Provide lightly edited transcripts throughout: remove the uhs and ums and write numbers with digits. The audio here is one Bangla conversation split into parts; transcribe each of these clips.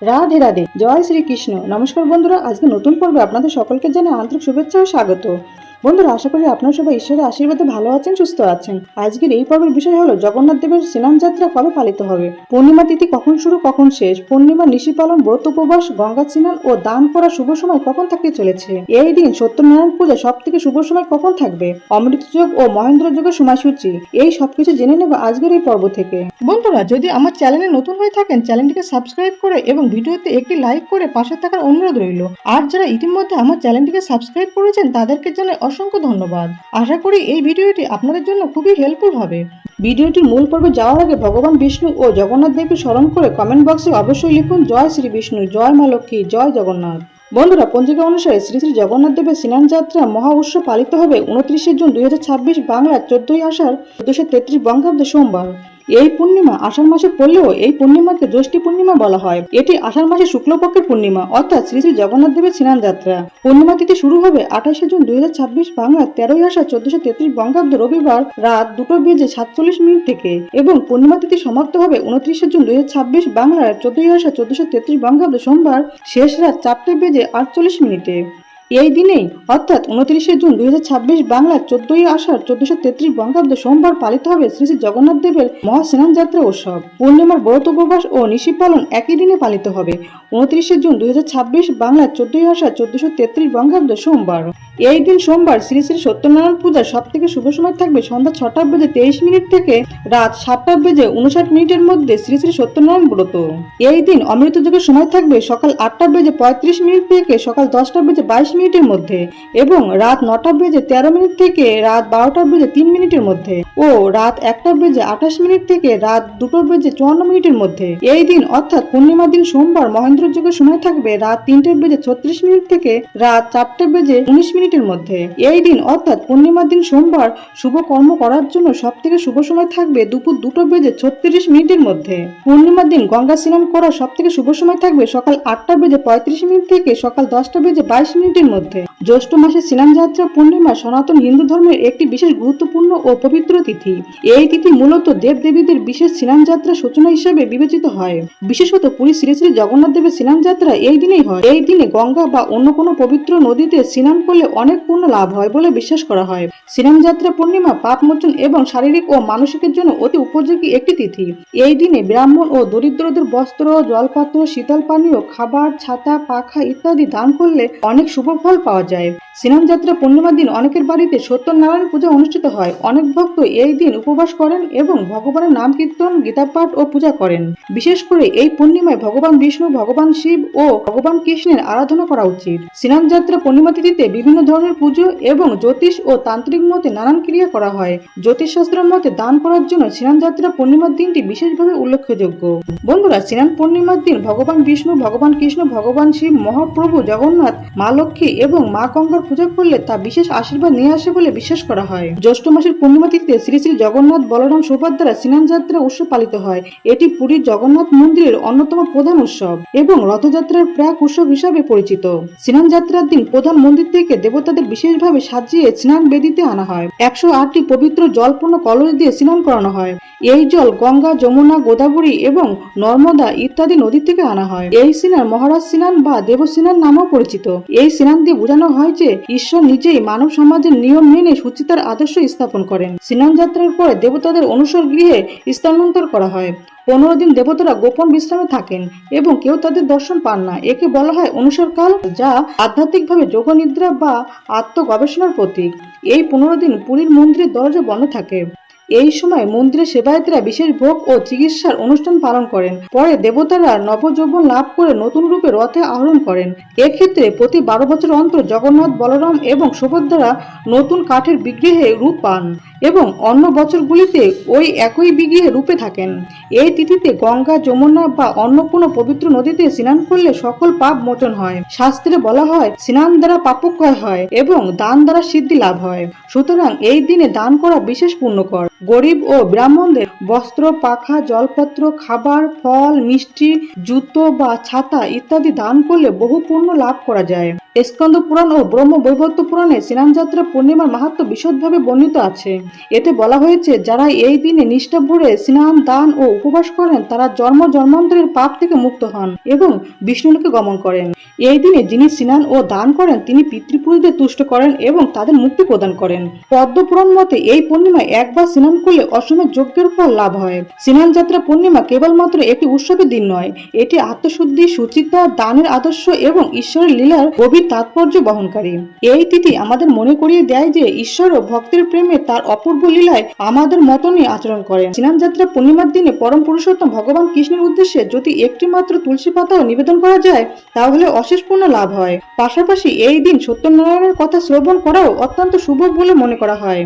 রাধে রাধে, জয় শ্রীকৃষ্ণ। নমস্কার বন্ধুরা, আজকে নতুন পর্বে আপনাদের সকলকে জানাই আন্তরিক শুভেচ্ছা ও স্বাগত। বন্ধুরা, আশা করি আপনারা সবাই ঈশ্বরের আশীর্বাদে ভালো আছেন, সুস্থ আছেন। আজকের এই পর্বের বিষয় হলো জগন্নাথ দেবের স্নান যাত্রা কবে পালিত হবে, পূর্ণিমা তিথি কখন শুরু কখন শেষ, পূর্ণিমা নিশি পালন, ব্রত উপবাস, গঙ্গা স্নান ও দান করার শুভ সময় কখন থাকতে চলেছে, এই দিন সত্যনারায়ণ পূজা সব থেকে শুভ সময় কখন থাকবে, অমৃত যোগ ও মহেন্দ্র যোগের সময়সূচি, এই সবকিছু জেনে নেব আজকের এই পর্ব থেকে। বন্ধুরা, যদি আমার চ্যানেলে নতুন হয়ে থাকেন চ্যানেলটিকে সাবস্ক্রাইব করে এবং ভিডিওতে একটি লাইক করে পাশে থাকার অনুরোধ রইল। আর যারা ইতিমধ্যে আমার চ্যানেলটিকে সাবস্ক্রাইব করেছেন তাদেরকে জানাই অসংখ্য ধন্যবাদ। আশা করি এই ভিডিওটি আপনাদের জন্য খুবই হেল্পফুল হবে। ভিডিওটির মূল পর্বে যাওয়ার আগে ভগবান বিষ্ণু ও জগন্নাথ দেবকে স্মরণ করে কমেন্ট বক্সে অবশ্যই লিখুন জয় শ্রী বিষ্ণু, জয় মা লক্ষ্মী, জয় জগন্নাথ। বন্ধুরা, পঞ্জিকা অনুসারে শ্রী শ্রী জগন্নাথ দেবের স্নান যাত্রা মহা উৎসব পালিত হবে 29 জুন 2026 বাংলার 14ই আষাঢ় 1433 বঙ্গাব্দ সোমবার। এই পূর্ণিমা আষাঢ় মাসে পড়লেও এই পূর্ণিমাকে জ্যৈষ্ঠী পূর্ণিমা বলা হয়। এটি আষাঢ় মাসে শুক্লপক্ষের পূর্ণিমা, অর্থাৎ শ্রী শ্রী জগন্নাথ দেবের স্নান যাত্রা। পূর্ণিমা তিথি শুরু হবে 28 জুন 2026 বাংলার 13ই আষাঢ় 1433 বঙ্গাব্দ রবিবার রাত 2:47 থেকে এবং পূর্ণিমা তিথি সমাপ্ত হবে 29 জুন 2026 বাংলার 14ই আষাঢ় 1433 বঙ্গাব্দ সোমবার শেষ রাত 4:48। এই দিনেই অর্থাৎ 29 জুন 2026 বাংলার 14ই আষাঢ় 1433 বঙ্গাব্দ সোমবার পালিত হবে শ্রী শ্রী জগন্নাথ দেবের মহাস্নান যাত্রা উৎসব। পূর্ণিমার ব্রত উপবাস ও নিশি পালন একই দিনে পালিত হবে 29 জুন 2026 বাংলার 14ই আষাঢ় 1433 বঙ্গাব্দ সোমবার। এই দিন সোমবার শ্রী শ্রী সত্যনারায়ণ পূজার সব থেকে শুভ সময় থাকবে সন্ধ্যা 6:23 থেকে রাত 7:59 মধ্যে শ্রী শ্রী সত্যনারায়ণ ব্রত। এই দিন অমৃত যোগের সময় থাকবে সকাল 8:35 থেকে সকাল 10:22 মধ্যে এবং রাত 9:13 থেকে রাত 12:03 মধ্যে ও রাত 1:28 থেকে রাত 2:54 মধ্যে। এই দিন অর্থাৎ পূর্ণিমার দিন সোমবার মহেন্দ্র যোগের সময় থাকবে রাত 3:36 থেকে রাত 4:19 মধ্যে। এই দিন অর্থাৎ পূর্ণিমার দিন সোমবার শুভ কর্ম করার জন্য সব থেকে শুভ সময় থাকবে দুপুর 2:36 মধ্যে। পূর্ণিমার দিন গঙ্গা স্নান করার সব থেকে শুভ সময় থাকবে সকাল 8:35 থেকে সকাল 10:22 মধ্যে। জ্যৈষ্ঠ মাসে স্নান যাত্রা পূর্ণিমা সনাতন হিন্দু ধর্মের একটি বিশেষ গুরুত্বপূর্ণ ও পবিত্র তিথি। এই তিথি মূলত দেব দেবীদের বিশেষ স্নান যাত্রা সূচনা হিসেবে বিবেচিত হয়। বিশেষত পুরী শ্রী শ্রী জগন্নাথ দেবের স্নান যাত্রা এই দিনেই হয়। এই দিনে গঙ্গা বা অন্য কোনো পবিত্র নদীতে স্নান করলে অনেক পুণ্য লাভ হয় বলে বিশ্বাস করা হয়। স্নান যাত্রা পূর্ণিমা পাপ মোচন এবং শারীরিক ও মানসিকের জন্য অতি উপযোগী একটি তিথি। এই দিনে ব্রাহ্মণ ও দরিদ্রদের বস্ত্র, জলপাত্র, শীতল পানীয়, খাবার, ছাতা, পাখা ইত্যাদি দান করলে অনেক শুভ ফল পাওয়া যায়। স্নান যাত্রা পূর্ণিমার দিন অনেকের বাড়িতে সত্যনারায়ণ পূজা অনুষ্ঠিত হয়। অনেক ভক্ত এই দিন উপবাস করেন এবং ভগবানের নাম কীর্তন, গীতা পাঠ ও পূজা করেন। বিশেষ করে এই পূর্ণিমায় ভগবান বিষ্ণু, ভগবান শিব ও ভগবান কৃষ্ণের আরাধনা করা উচিত। স্নান যাত্রা পূর্ণিমা তিথিতে বিভিন্ন ধরনের পুজো এবং জ্যোতিষ ও তান্ত্রিক মতে নানান ক্রিয়া করা হয়। জ্যোতিষশাস্ত্র মতে দান করার জন্য স্নান যাত্রা পূর্ণিমার দিনটি বিশেষভাবে উল্লেখযোগ্য। বন্ধুরা, স্নান পূর্ণিমার দিন ভগবান বিষ্ণু, ভগবান কৃষ্ণ, ভগবান শিব, মহাপ্রভু জগন্নাথ, মা লক্ষ্মী এবং মা গঙ্গার পূজা করলে তা বিশেষ আশীর্বাদ নিয়ে আসে বলে বিশ্বাস করা হয়। জ্যৈষ্ঠ মাসের পূর্ণিমা তিথিতে শ্রী শ্রী জগন্নাথ, বলরাম, সুভদ্রা স্নান যাত্রা উৎসব পালিত হয়। এটি পুরীর জগন্নাথ মন্দিরের অন্যতম প্রধান উৎসব এবং রথযাত্রার প্রাক উৎসব হিসাবে পরিচিত। স্নান যাত্রার দিন প্রধান মন্দির থেকে দেবতাদের বিশেষভাবে সাজিয়ে স্নান বেদিতে আনা হয়। 108টি পবিত্র জলপূর্ণ কলস দিয়ে স্নান করানো হয়। এই জল গঙ্গা, যমুনা, গোদাবরী এবং নর্মদা ইত্যাদি নদী থেকে আনা হয়। এই স্নান মহারাজ স্নান বা দেব স্নান নামেও পরিচিত। এই স্নান দিয়ে বোঝানো হয় যে ঈশ্বর নিজেই মানব সমাজের নিয়ম মেনে সুচিতার আদর্শ স্থাপন করেন। স্নান যাত্রার পরে দেবতাদের অনুসর গৃহে স্থানান্তর করা হয়। 15 দিন দেবতারা গোপন বিশ্রামে থাকেন এবং কেউ তাদের দর্শন পান না। একে বলা হয় অনুসরকাল, যা আধ্যাত্মিকভাবে যোগনিদ্রা বা আত্মগবেষণার প্রতীক। এই 15 দিন পুরীর মন্দিরের দরজা বন্ধ থাকে। এই সময় মন্দিরের সেবায়েতরা বিশেষ ভোগ ও চিকিৎসার অনুষ্ঠান পালন করেন। পরে দেবতারা নবযৌবন লাভ করে নতুন রূপে রথে আরোহণ করেন। এক্ষেত্রে প্রতি 12 বছর অন্তর জগন্নাথ, বলরাম এবং সুভদ্রা নতুন কাঠের বিগ্রহে রূপ পান এবং অন্য বছরগুলিতে ওই একই বিগ্রহে রূপে থাকেন। এই তিথিতে গঙ্গা, যমুনা বা অন্য কোনো পবিত্র নদীতে স্নান করলে সকল পাপ মোচন হয়। শাস্ত্রে বলা হয় স্নান দ্বারা পাপক্ষয় হয় এবং দান দ্বারা সিদ্ধি লাভ হয়। সুতরাং এই দিনে দান করা বিশেষ পুণ্যকর। গরিব ও ব্রাহ্মণদের বস্ত্র, পাখা, জলপত্র, খাবার, ফল, মিষ্টি, জুতো বা ছাতা ইত্যাদি দান করলে বহু পুণ্য লাভ করা যায়। স্কন্দ পুরাণ ও ব্রহ্ম বৈবর্ত পুরাণে স্নানযাত্রা পূর্ণিমার মাহাত্ম্য বিশদভাবে বর্ণিত আছে। এতে বলা হয়েছে, যারা এই দিনে নিষ্ঠা ভরে স্নান, দান ও উপবাস করেন তারা জন্ম জন্মান্তরের পাপ থেকে মুক্ত হন এবং বিষ্ণুলোকে গমন করেন। এই দিনে যিনি স্নান ও দান করেন তিনি পিতৃপুরুষদের তুষ্ট করেন এবং তাদের মুক্তি প্রদান করেন। পদ্ম পুরাণ মতে এই পূর্ণিমায় একবার স্নান করলে অসীম যজ্ঞের ফল লাভ হয়। স্নান যাত্রা পূর্ণিমা কেবলমাত্র একটি উৎসবের দিন নয়, এটি আত্মশুদ্ধি, সুচিতা, দানের আদর্শ এবং ঈশ্বরের লীলার গভীর তাৎপর্য বহনকারী। এই তিথি আমাদের মনে করিয়ে দেয় যে ঈশ্বর ও ভক্তের প্রেমে তার অপূর্ব লীলায় আমাদের মতনই আচরণ করেন। স্নান যাত্রা পূর্ণিমার দিনে পরম পুরুষোত্তম ভগবান কৃষ্ণের উদ্দেশ্যে যদি একটি মাত্র তুলসী পাতাও নিবেদন করা যায় তাহলে অশেষ পুণ্য লাভ হয়। পাশাপাশি এই দিন সত্যনারায়ণের কথা শ্রবণ করাও অত্যন্ত শুভ বলে মনে করা হয়।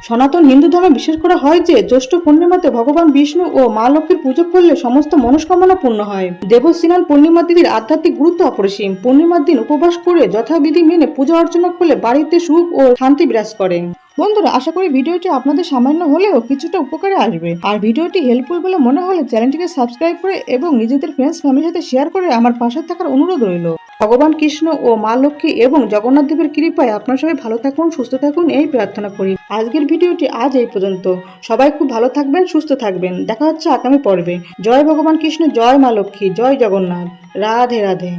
সনাতন হিন্দু ধর্মে বিশ্বাস করা হয় যে জ্যৈষ্ঠ পূর্ণিমাতে ভগবান বিষ্ণু ও মা লক্ষ্মীর পুজো করলে সমস্ত মনস্কামনা পূর্ণ হয়। দেবস্নান পূর্ণিমা তিথির আধ্যাত্মিক গুরুত্ব অপরিসীম। পূর্ণিমার দিন উপবাস করে যথাবিধি মেনে পূজা অর্চনা করলে বাড়িতে সুখ ও শান্তি বিরাজ করে। বন্ধুরা, আশা করি ভিডিওটি আপনাদের সামান্য হলেও কিছুটা উপকারে আসবে। আর ভিডিওটি হেল্পফুল বলে মনে হলে চ্যানেলটিকে সাবস্ক্রাইব করে এবং নিজেদের ফ্রেন্ডস ফ্যামিলির সাথে শেয়ার করে আমার পাশে থাকার অনুরোধ রইল। ভগবান কৃষ্ণ ও মা লক্ষ্মী এবং জগন্নাথ দেবের কৃপায় আপনারা সবাই ভালো থাকুন, সুস্থ থাকুন এই প্রার্থনা করি। আজকের ভিডিওটি আজ এই পর্যন্ত। সবাই খুব ভালো থাকবেন, সুস্থ থাকবেন। দেখা হচ্ছে আগামী পর্বে। জয় ভগবান কৃষ্ণ, জয় মা লক্ষ্মী, জয় জগন্নাথ। রাধে রাধে।